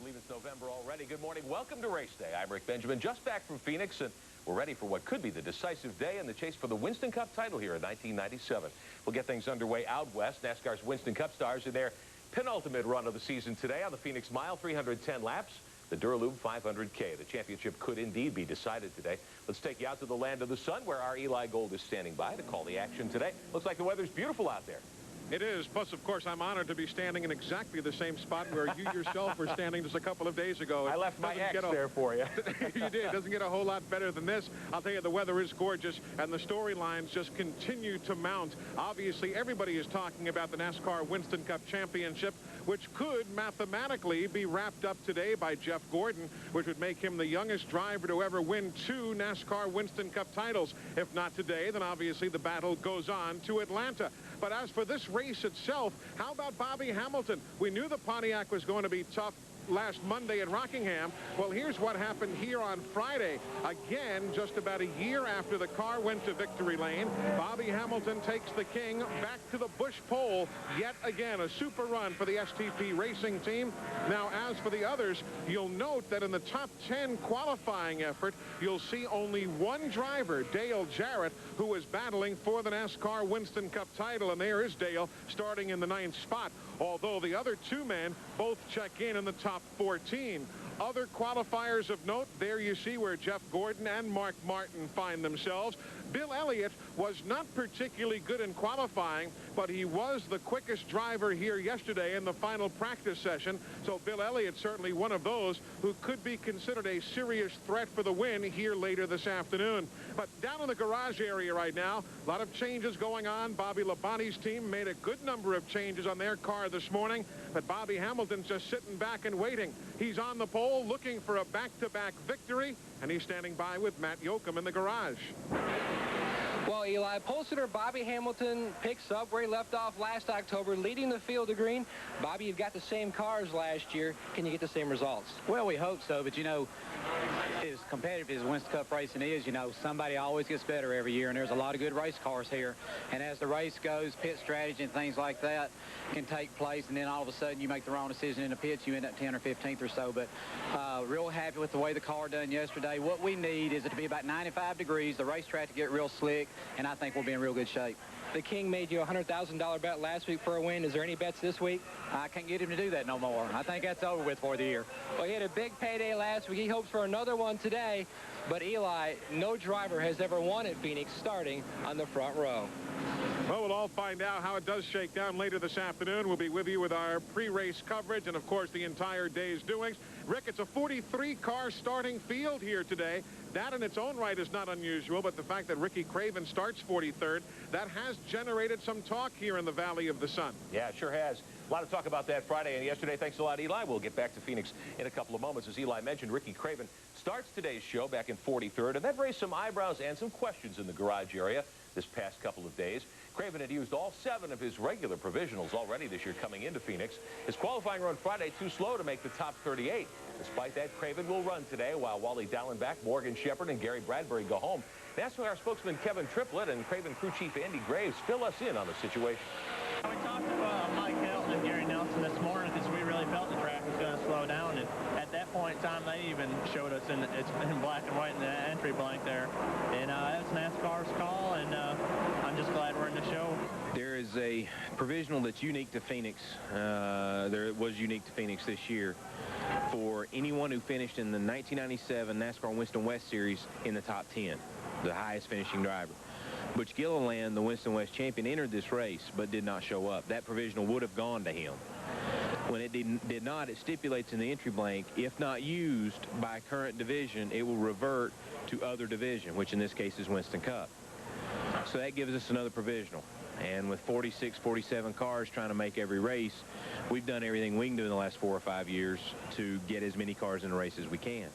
believe it's November already. Good morning. Welcome to Race Day. I'm Rick Benjamin, just back from Phoenix, and we're ready for what could be the decisive day in the chase for the Winston Cup title here in 1997. We'll get things underway out west. NASCAR's Winston Cup stars in their penultimate run of the season today on the Phoenix Mile, 310 laps. The Duralube 500K. The championship could indeed be decided today. Let's take you out to the land of the sun, where our Eli Gold is standing by to call the action today. Looks like the weather's beautiful out there. It is. Plus, of course, I'm honored to be standing in exactly the same spot where you yourself were standing just a couple of days ago. I left my X there for you. You did. Doesn't get a whole lot better than this. I'll tell you, the weather is gorgeous, and the storylines just continue to mount. Obviously, everybody is talking about the NASCAR Winston Cup Championship, which could mathematically be wrapped up today by Jeff Gordon, which would make him the youngest driver to ever win 2 NASCAR Winston Cup titles. If not today, then obviously the battle goes on to Atlanta. But as for this race itself, how about Bobby Hamilton? We knew the Pontiac was going to be tough last Monday at Rockingham. Well, here's what happened here on Friday. Again, just about a year after the car went to victory lane, Bobby Hamilton takes the king back to the Busch pole. Yet again, a super run for the STP racing team. Now, as for the others, you'll note that in the top 10 qualifying effort, you'll see only one driver, Dale Jarrett, who was battling for the NASCAR Winston Cup title. And there is Dale, starting in the 9th spot. Although the other 2 men both check in the top 14. Other qualifiers of note, there you see where Jeff Gordon and Mark Martin find themselves. Bill Elliott was not particularly good in qualifying, but he was the quickest driver here yesterday in the final practice session. So Bill Elliott certainly one of those who could be considered a serious threat for the win here later this afternoon. But down in the garage area right now, a lot of changes going on. Bobby Labonte's team made a good number of changes on their car this morning, but Bobby Hamilton's just sitting back and waiting. He's on the pole looking for a back-to-back victory, and he's standing by with Matt Yoakum in the garage. Well, Eli, pole sitter Bobby Hamilton picks up where he left off last October, leading the field to green. Bobby, you've got the same cars last year. Can you get the same results? Well, we hope so, but, you know, as competitive as Winston Cup racing is, you know, somebody always gets better every year, and there's a lot of good race cars here. And as the race goes, pit strategy and things like that can take place, and then all of a sudden you make the wrong decision in the pits, you end up 10th or 15th or so. But real happy with the way the car done yesterday. What we need is it to be about 95 degrees, the racetrack to get real slick, and I think we'll be in real good shape. The King made you a $100,000 bet last week for a win. Is there any bets this week? I can't get him to do that no more. I think that's over with for the year. Well, he had a big payday last week. He hopes for another one today. But, Eli, no driver has ever won at Phoenix starting on the front row. Well, we'll all find out how it does shake down later this afternoon. We'll be with you with our pre-race coverage and, of course, the entire day's doings. Rick, it's a 43-car starting field here today. That in its own right is not unusual, but the fact that Ricky Craven starts 43rd, that has generated some talk here in the Valley of the Sun. Yeah, it sure has. A lot of talk about that Friday and yesterday. Thanks a lot, Eli. We'll get back to Phoenix in a couple of moments. As Eli mentioned, Ricky Craven starts today's show back in 43rd, and that raised some eyebrows and some questions in the garage area this past couple of days. Craven had used all 7 of his regular provisionals already this year coming into Phoenix. His qualifying run Friday too slow to make the top 38. Despite that, Craven will run today while Wally Dallenbach, Morgan Shepherd, and Gary Bradbury go home. That's why our spokesman Kevin Triplett and Craven crew chief Andy Graves fill us in on the situation. We talked to Mike Helton and Gary Nelson this morning because we really felt the track was going to slow down. And at that point in time, they even showed us it's in black and white in the entry blank there. And that's NASCAR's call, and I'm just glad we're in the show. There is a provisional that's unique to Phoenix. It was unique to Phoenix this year for anyone who finished in the 1997 NASCAR Winston West Series in the top 10, the highest finishing driver. Butch Gilliland, the Winston West champion, entered this race but did not show up. That provisional would have gone to him. When it did not, it stipulates in the entry blank, if not used by current division, it will revert to other division, which in this case is Winston Cup. So that gives us another provisional. And with 46, 47 cars trying to make every race, we've done everything we can do in the last 4 or 5 years to get as many cars in the race as we can.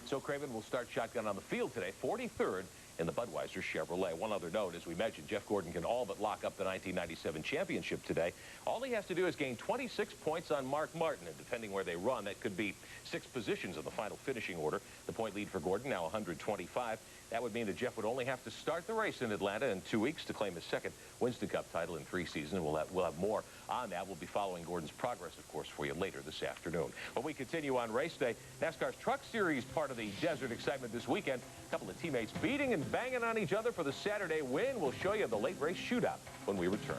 So Craven will start shotgun on the field today, 43rd in the Budweiser Chevrolet. One other note, as we mentioned, Jeff Gordon can all but lock up the 1997 championship today. All he has to do is gain 26 points on Mark Martin, and depending where they run, that could be 6 positions in the final finishing order. The point lead for Gordon now 125. That would mean that Jeff would only have to start the race in Atlanta in 2 weeks to claim his second Winston Cup title in 3 seasons. We'll have more on that. We'll be following Gordon's progress, of course, for you later this afternoon. When we continue on race day, NASCAR's Truck Series part of the Desert excitement this weekend. A couple of teammates beating and banging on each other for the Saturday win. We'll show you the late race shootout when we return.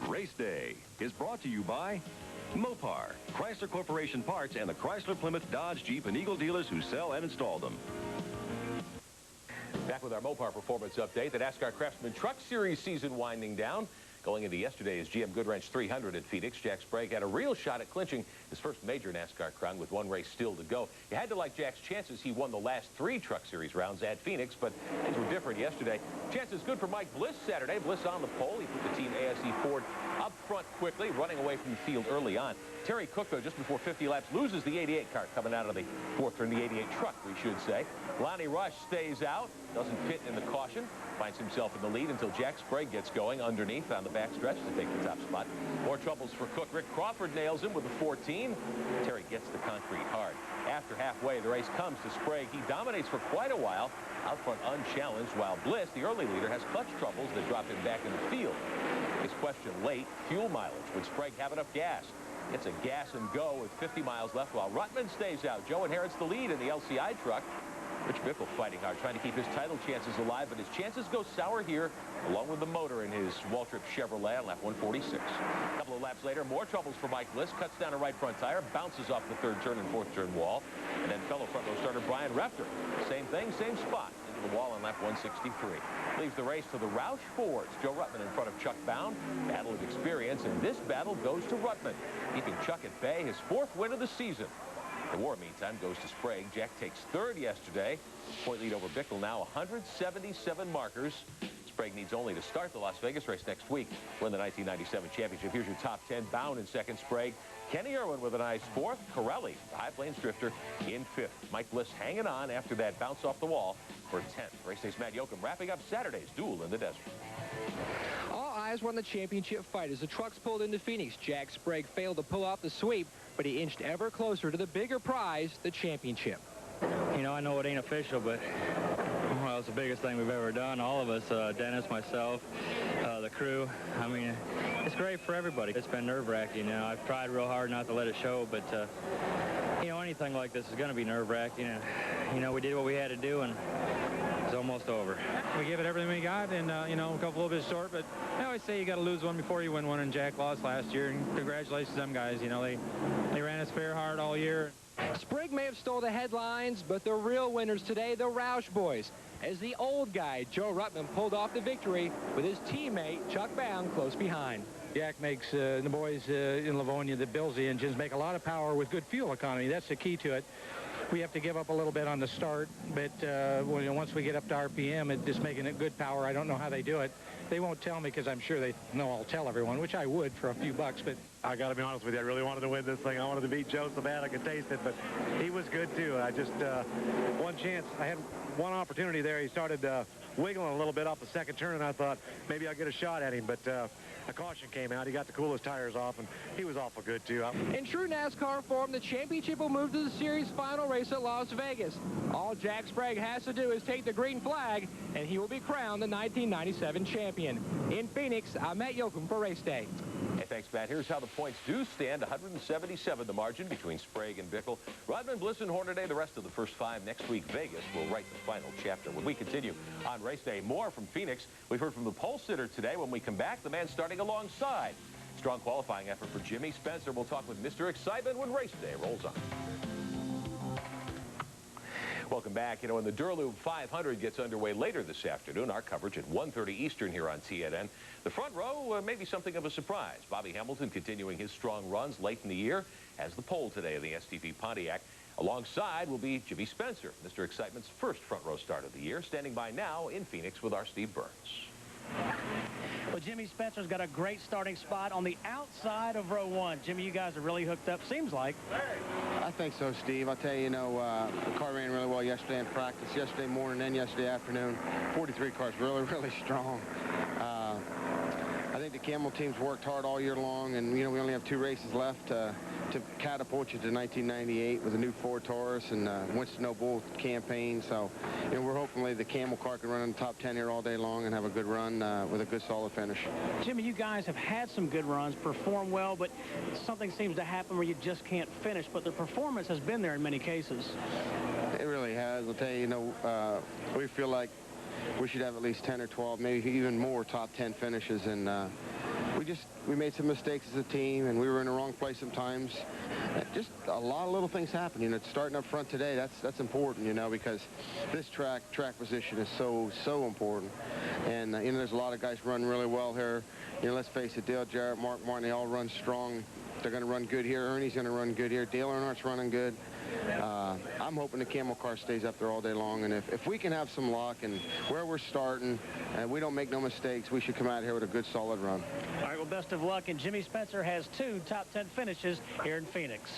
Race Day is brought to you by Mopar, Chrysler Corporation Parts, and the Chrysler, Plymouth, Dodge, Jeep, and Eagle dealers who sell and install them. Back with our Mopar Performance Update. The NASCAR Craftsman Truck Series season winding down. Going into yesterday's GM Goodwrench 300 at Phoenix, Jack Sprague had a real shot at clinching his first major NASCAR crown with one race still to go. You had to like Jack's chances. He won the last 3 Truck Series rounds at Phoenix, but things were different yesterday. Chances good for Mike Bliss Saturday. Bliss on the pole. He put the team ASE Ford up front quickly, running away from the field early on. Terry Cook, though, just before 50 laps, loses the 88 car coming out of the fourth, or the 88 truck, we should say. Lonnie Rush stays out, doesn't fit in the caution, finds himself in the lead until Jack Sprague gets going underneath on the backstretch to take the top spot. More troubles for Cook. Rick Crawford nails him with the 14. Terry gets the concrete hard. After halfway, the race comes to Sprague. He dominates for quite a while, out front unchallenged, while Bliss, the early leader, has clutch troubles that drop him back in the field. His question late, fuel mileage. Would Sprague have enough gas? It's a gas and go with 50 miles left while Ruttman stays out. Joe inherits the lead in the LCI truck. Rich Bickle fighting hard, trying to keep his title chances alive, but his chances go sour here, along with the motor in his Waltrip Chevrolet on lap 146. A couple of laps later, more troubles for Mike Bliss. Cuts down a right front tire, bounces off the third turn and fourth turn wall, and then fellow front row starter Brian Refter. Same thing, same spot, into the wall on lap 163. Leaves the race to the Roush Fords. Joe Ruttman in front of Chuck Bound. Battle of experience, and this battle goes to Ruttman, keeping Chuck at bay, his 4th win of the season. The war, meantime, goes to Sprague. Jack takes 3rd yesterday. Point lead over Bickle now 177 markers. Sprague needs only to start the Las Vegas race next week, win the 1997 championship. Here's your top 10. Bound in 2nd, Sprague. Kenny Irwin with a nice 4th. Corelli, the High Plains drifter, in 5th. Mike Bliss hanging on after that bounce off the wall for 10th. Race Day's Matt Yoakum wrapping up Saturday's duel in the desert. All eyes were on the championship fight as the trucks pulled into Phoenix. Jack Sprague failed to pull off the sweep, but he inched ever closer to the bigger prize, the championship. You know, I know it ain't official, but, well, it's the biggest thing we've ever done. All of us, Dennis, myself, the crew. I mean, it's great for everybody. It's been nerve-wracking. You know, I've tried real hard not to let it show, but, you know, anything like this is going to be nerve-wracking. You know, we did what we had to do, and it's almost over. We gave it everything we got, and, you know, a couple little bit short, but I always say you got to lose one before you win one, and Jack lost last year, and congratulations to them guys. You know, they ran us fair hard all year. Sprague may have stole the headlines, but the real winners today, the Roush boys, as the old guy, Joe Ruttman, pulled off the victory with his teammate, Chuck Bound, close behind. Jack makes the boys in Livonia that builds the engines make a lot of power with good fuel economy. That's the key to it. We have to give up a little bit on the start, but once we get up to RPM, it's just making it good power. I don't know how they do it. They won't tell me because I'm sure they know I'll tell everyone, which I would for a few bucks, but I got to be honest with you. I really wanted to win this thing. I wanted to beat Joe so bad I could taste it, but he was good too. I just, one chance. I had one opportunity there. He started wiggling a little bit off the second turn, and I thought maybe I'll get a shot at him, but a caution came out. He got the coolest tires off, and he was awful good too. In true NASCAR form, the championship will move to the series final race at Las Vegas. All Jack Sprague has to do is take the green flag, and he will be crowned the 1997 champion. In Phoenix, I'm Matt Yoakum for Race Day. Hey, thanks, Matt. Here's how the points do stand. 177 the margin between Sprague and Bickle. Rodman, Bliss, and Hornaday, the rest of the first 5 next week. Vegas will write the final chapter. When we continue on Race Day, more from Phoenix. We've heard from the pole sitter today. When we come back, the man starting alongside. Strong qualifying effort for Jimmy Spencer. We'll talk with Mr. Excitement when Race Day rolls on. Welcome back. You know, when the Duraloop 500 gets underway later this afternoon, our coverage at 1:30 Eastern here on TNN. The front row may be something of a surprise. Bobby Hamilton continuing his strong runs late in the year has the pole today of the STP Pontiac. Alongside will be Jimmy Spencer, Mr. Excitement's first front row start of the year, standing by now in Phoenix with our Steve Burns. Well, Jimmy Spencer's got a great starting spot on the outside of row 1. Jimmy, you guys are really hooked up, seems like. I think so, Steve. I'll tell you, the car ran really well yesterday in practice, yesterday morning and yesterday afternoon. 43 car's really, really strong. I think the the Camel team's worked hard all year long, and we only have 2 races left to catapult you to 1998 with a new Ford Taurus and Winston Noble campaign. So, we're hoping the Camel car can run in the top 10 here all day long and have a good run with a good solid finish. Jimmy, you guys have had some good runs, perform well, but something seems to happen where you just can't finish. But the performance has been there in many cases. It really has. I'll tell you, we feel like we should have at least 10 or 12, maybe even more top 10 finishes, and we made some mistakes as a team, and we were in the wrong place sometimes. Just a lot of little things happen. Starting up front today, that's important, because this track position is so important. And there's a lot of guys running really well here. Let's face it, Dale Jarrett, Mark Martin, they all run strong. They're going to run good here. Ernie's going to run good here. Dale Earnhardt's running good. I'm hoping the Camel car stays up there all day long, and if we can have some luck and where we're starting and we don't make no mistakes, we should come out here with a good solid run. All right, well, best of luck, and Jimmy Spencer has 2 top 10 finishes here in Phoenix.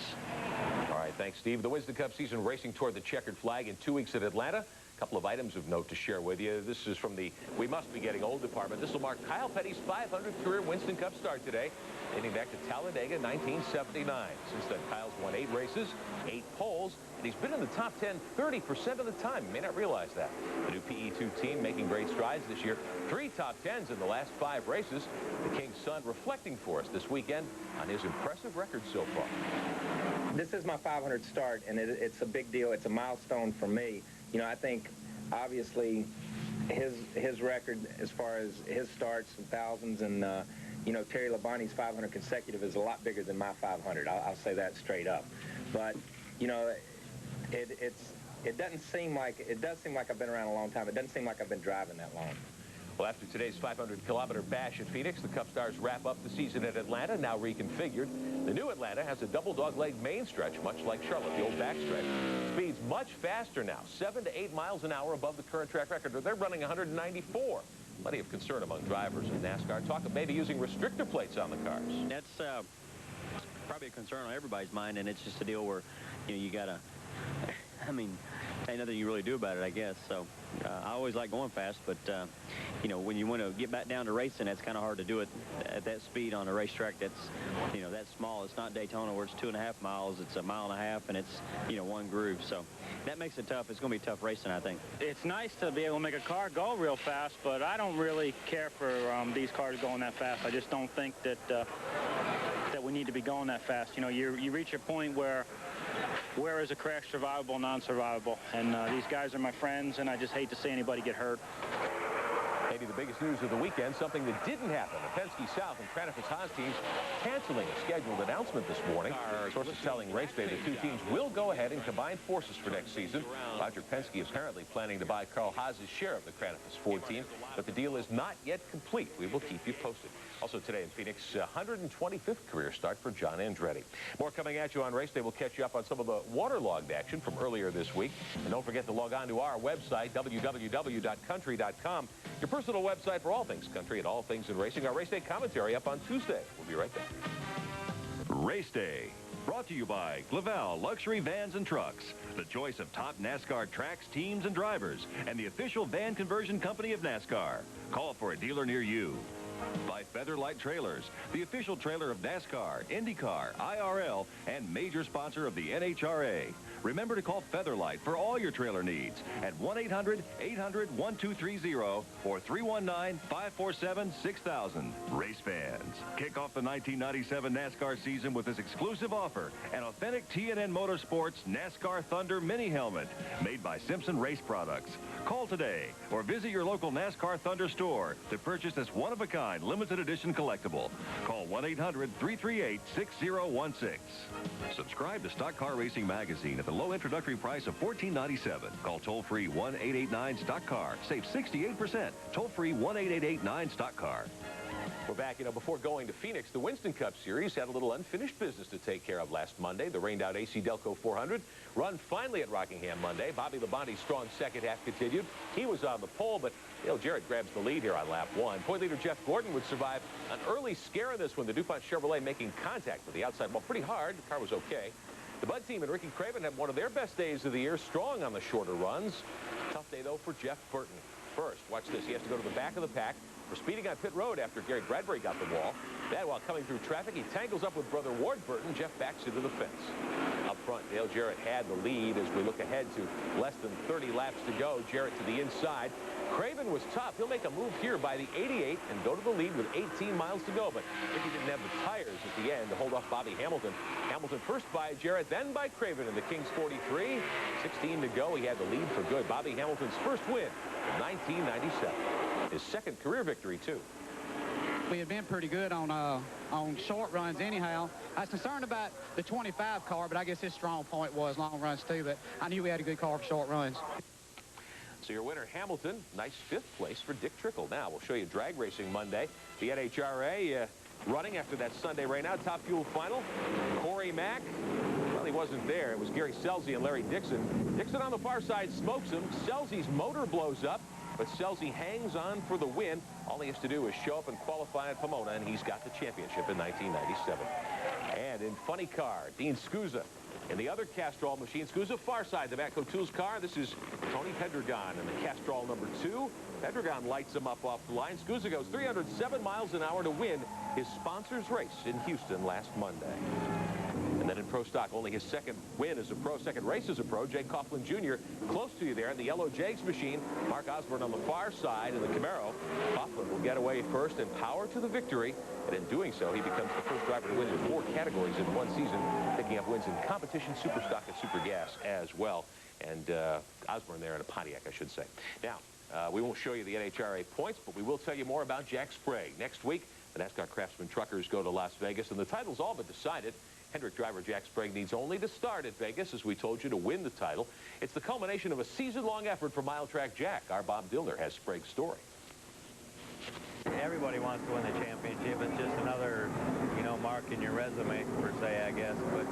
All right, thanks, Steve. The Winston Cup season racing toward the checkered flag in 2 weeks at Atlanta. A couple of items of note to share with you. This is from the We Must Be Getting Old department. This will mark Kyle Petty's 500th career Winston Cup start today, dating back to Talladega 1979. Since then, Kyle's won 8 races, 8 poles, and he's been in the top 10 30% of the time. You may not realize that. The new PE2 team making great strides this year. 3 top 10s in the last 5 races. The King's son reflecting for us this weekend on his impressive record so far. This is my 500th start, and it's a big deal. It's a milestone for me. I think, obviously, his record as far as his starts and thousands and, Terry Labonte's 500 consecutive is a lot bigger than my 500. I'll say that straight up. But, it doesn't seem like, I've been around a long time. It doesn't seem like I've been driving that long. Well, after today's 500-kilometer bash at Phoenix, the Cup Stars wrap up the season at Atlanta, now reconfigured. The new Atlanta has a double dog-leg main stretch, much like Charlotte, the old backstretch. Speed's much faster now, 7 to 8 miles an hour above the current track record. They're running 194. Plenty of concern among drivers in NASCAR. Talk of maybe using restrictor plates on the cars. That's probably a concern on everybody's mind, and it's just a deal where, you got to, ain't nothing you really do about it, I guess. So I always like going fast, but, when you want to get back down to racing, it's kind of hard to do it at that speed on a racetrack that's, that small. It's not Daytona where it's 2.5 miles. It's 1.5 miles, and it's, one groove. So that makes it tough. It's going to be tough racing, I think. It's nice to be able to make a car go real fast, but I don't really care for these cars going that fast. I just don't think that that we need to be going that fast. You reach a point where is a crash survivable, non-survivable? And these guys are my friends, and I just hate to see anybody get hurt. Maybe the biggest news of the weekend, something that didn't happen. The Penske South and Travis Haas teams canceling a scheduled announcement this morning. Sources telling RaceDay the 2 teams will go ahead and combine forces for next season. Roger Penske apparently planning to buy Carl Haas's share of the Travis Ford team, but the deal is not yet complete. We will keep you posted. Also today in Phoenix, 125th career start for John Andretti. More coming at you on RaceDay. We'll catch you up on some of the waterlogged action from earlier this week. And don't forget to log on to our website, www.country.com. Your personal website for all things country and all things in racing. Our RaceDay commentary up on Tuesday. We'll be right back. RaceDay, brought to you by Glaval Luxury Vans and Trucks, the choice of top NASCAR tracks, teams, and drivers, and the official van conversion company of NASCAR. Call for a dealer near you. By Featherlight Trailers, the official trailer of NASCAR, IndyCar, IRL, and major sponsor of the NHRA. Remember to call Featherlight for all your trailer needs at 1-800-800-1230 or 319-547-6000. Race fans, kick off the 1997 NASCAR season with this exclusive offer, an authentic T&N Motorsports NASCAR Thunder mini helmet made by Simpson Race Products. Call today or visit your local NASCAR Thunder store to purchase this one-of-a-kind limited edition collectible. Call 1-800-338-6016. Subscribe to Stock Car Racing Magazine at the low introductory price of $14.97. Call toll-free 1-888-9-STOCK-CAR. Save 68%. Toll-free 1-888-9-STOCK-CAR. We're back. Before going to Phoenix, the Winston Cup Series had a little unfinished business to take care of last Monday. The rained-out AC Delco 400 run finally at Rockingham Monday. Bobby Labonte's strong second half continued. He was on the pole, but Dale Jarrett grabs the lead here on lap 1. Point leader Jeff Gordon would survive an early scare in this one. The DuPont Chevrolet making contact with the outside wall pretty hard. The car was okay. The Bud team and Ricky Craven had one of their best days of the year, strong on the shorter runs. Tough day, though, for Jeff Burton. First, watch this. He has to go to the back of the pack, for speeding on pit road after Gary Bradbury got the wall. Then, while coming through traffic, he tangles up with brother Warburton. Jeff backs into the fence. Up front, Dale Jarrett had the lead as we look ahead to less than 30 laps to go. Jarrett to the inside. Craven was tough. He'll make a move here by the 88 and go to the lead with 18 miles to go. But Ricky didn't have the tires at the end to hold off Bobby Hamilton. Hamilton first by Jarrett, then by Craven in the Kings 43. 16 to go. He had the lead for good. Bobby Hamilton's first win in 1997. His second career victory, too. We had been pretty good on short runs anyhow. I was concerned about the 25 car, but I guess his strong point was long runs too. But I knew we had a good car for short runs. So your winner, Hamilton, nice 5th place for Dick Trickle. Now we'll show you drag racing Monday. The NHRA running after that Sunday rain out. Top Fuel final. Corey Mack. Well, he wasn't there. It was Gary Scelzi and Larry Dixon. Dixon on the far side smokes him. Scelzi's motor blows up, but Scelzi hangs on for the win. All he has to do is show up and qualify at Pomona, and he's got the championship in 1997. And in funny car, Dean Scusa. In the other Castrol machine, Scusa far side, the Matco Tools car. This is Tony Pedregon in the Castrol number 2. Pedregon lights him up off the line. Scusa goes 307 miles an hour to win his sponsors race in Houston last Monday. And then in Pro Stock, only his second win as a pro, second race as a pro. Jake Coughlin Jr. close to you there in the yellow Jags machine. Mark Osborne on the far side in the Camaro. Coughlin will get away first and power to the victory. And in doing so, he becomes the first driver to win in 4 categories in one season, picking up wins in competition, super stock, and super gas as well. And Osborne there in a Pontiac, I should say. Now, we won't show you the NHRA points, but we will tell you more about Jack Sprague. Next week, the NASCAR Craftsman Truckers go to Las Vegas, and the title's all but decided. Hendrick driver Jack Sprague needs only to start at Vegas, as we told you, to win the title. It's the culmination of a season-long effort for Mile Track Jack. Our Bob Dillner has Sprague's story. Everybody wants to win the championship. It's just another, mark in your resume, per se, I guess. But,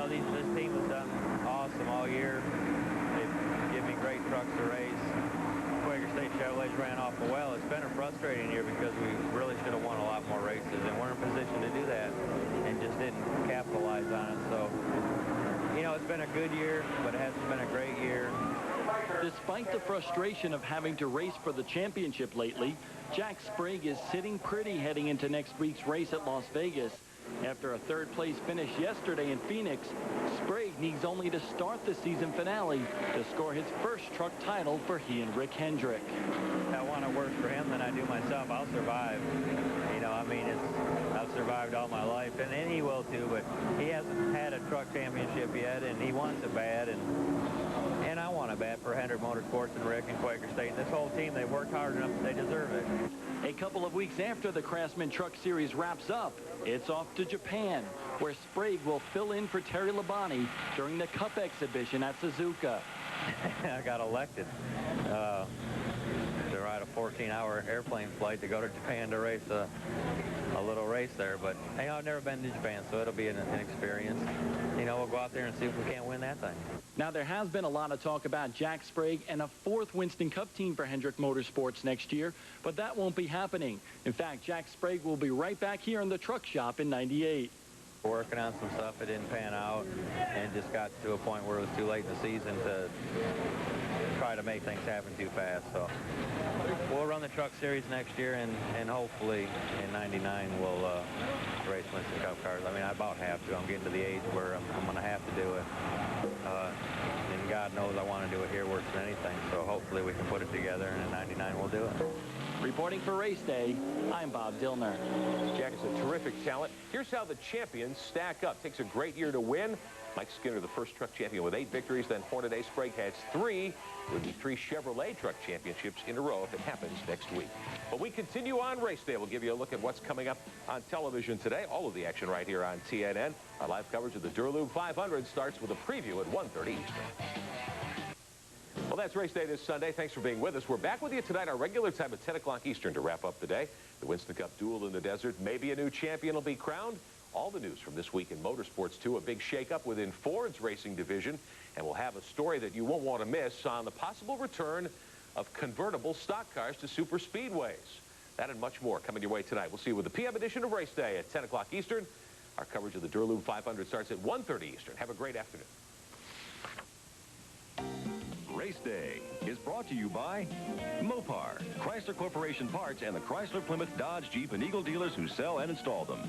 this team has done awesome all year. They've given me great trucks to race. Quaker State Chevrolets ran awful well. It's been a frustrating year because we really should have won a lot more races, and we're in position to do that and just didn't capitalize on it. So, it's been a good year, but it hasn't been a great year. Despite the frustration of having to race for the championship lately, Jack Sprague is sitting pretty heading into next week's race at Las Vegas. After a 3rd-place finish yesterday in Phoenix, Sprague needs only to start the season finale to score his first truck title for he and Rick Hendrick. I want it worse for him than I do myself. I'll survive. I've survived all my life, and he will too, but he hasn't had a truck championship yet, and he wants it bad, and I want it bad for Hendrick Motorsports and Rick and Quaker State. And this whole team, they've worked hard enough, they deserve it. A couple of weeks after the Craftsman Truck Series wraps up, it's off to Japan, where Sprague will fill in for Terry Labonte during the Cup exhibition at Suzuka. I got elected to ride a 14-hour airplane flight to go to Japan to race a little race there. But, I've never been to Japan, so it'll be an experience. We'll go out there and see if we can't win that thing. Now, there has been a lot of talk about Jack Sprague and a 4th Winston Cup team for Hendrick Motorsports next year, but that won't be happening. In fact, Jack Sprague will be right back here in the truck shop in '98. Working on some stuff, it didn't pan out, and just got to a point where it was too late in the season to try to make things happen too fast. So we'll run the truck series next year, and hopefully in '99 we'll race Winston Cup cars. I about have to. I'm getting to the age where I'm going to have to do it. And God knows I want to do it here worse than anything. So hopefully we can put it together, and in '99 we'll do it. Reporting for Race Day, I'm Bob Dillner. Jack is a terrific talent. Here's how the champions stack up. Takes a great year to win. Mike Skinner, the first truck champion with 8 victories. Then Hornaday Sprague has 3. Would be 3 Chevrolet truck championships in a row if it happens next week. But we continue on Race Day. We'll give you a look at what's coming up on television today. All of the action right here on TNN. Our live coverage of the Durlube 500 starts with a preview at 1:30 Eastern. Well, that's Race Day this Sunday. Thanks for being with us. We're back with you tonight, our regular time at 10 o'clock Eastern to wrap up the day. The Winston Cup duel in the desert. Maybe a new champion will be crowned. All the news from this week in motorsports, too. A big shakeup within Ford's racing division. And we'll have a story that you won't want to miss on the possible return of convertible stock cars to super speedways. That and much more coming your way tonight. We'll see you with the PM edition of Race Day at 10 o'clock Eastern. Our coverage of the Durlube 500 starts at 1:30 Eastern. Have a great afternoon. Race Day is brought to you by Mopar, Chrysler Corporation Parts, and the Chrysler, Plymouth, Dodge, Jeep, and Eagle dealers who sell and install them.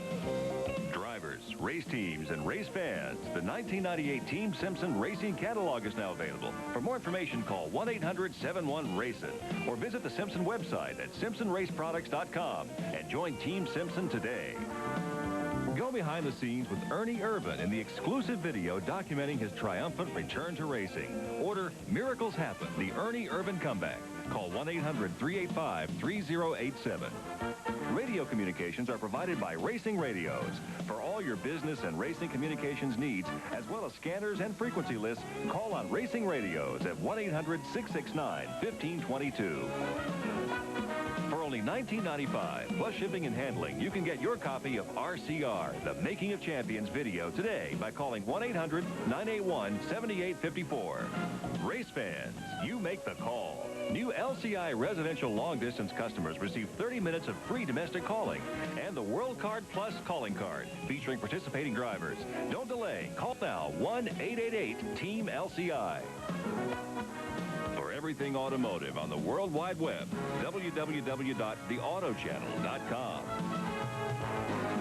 Drivers, race teams, and race fans, the 1998 Team Simpson Racing Catalog is now available. For more information, call 1-800-71-RACE-IT or visit the Simpson website at simpsonraceproducts.com and join Team Simpson today. Go behind the scenes with Ernie Irvan in the exclusive video documenting his triumphant return to racing. Order Miracles Happen, the Ernie Irvan comeback. Call 1-800-385-3087. Radio communications are provided by Racing Radios. For all your business and racing communications needs, as well as scanners and frequency lists, call on Racing Radios at 1-800-669-1522. For only $19.95 plus shipping and handling, you can get your copy of RCR, The Making of Champions video today by calling 1-800-981-7854. Race fans, you make the call. New LCI residential long-distance customers receive 30 minutes of free domestic calling and the World Card Plus calling card featuring participating drivers. Don't delay. Call now 1-888-TEAM-LCI. For everything automotive on the World Wide Web, www.theautochannel.com.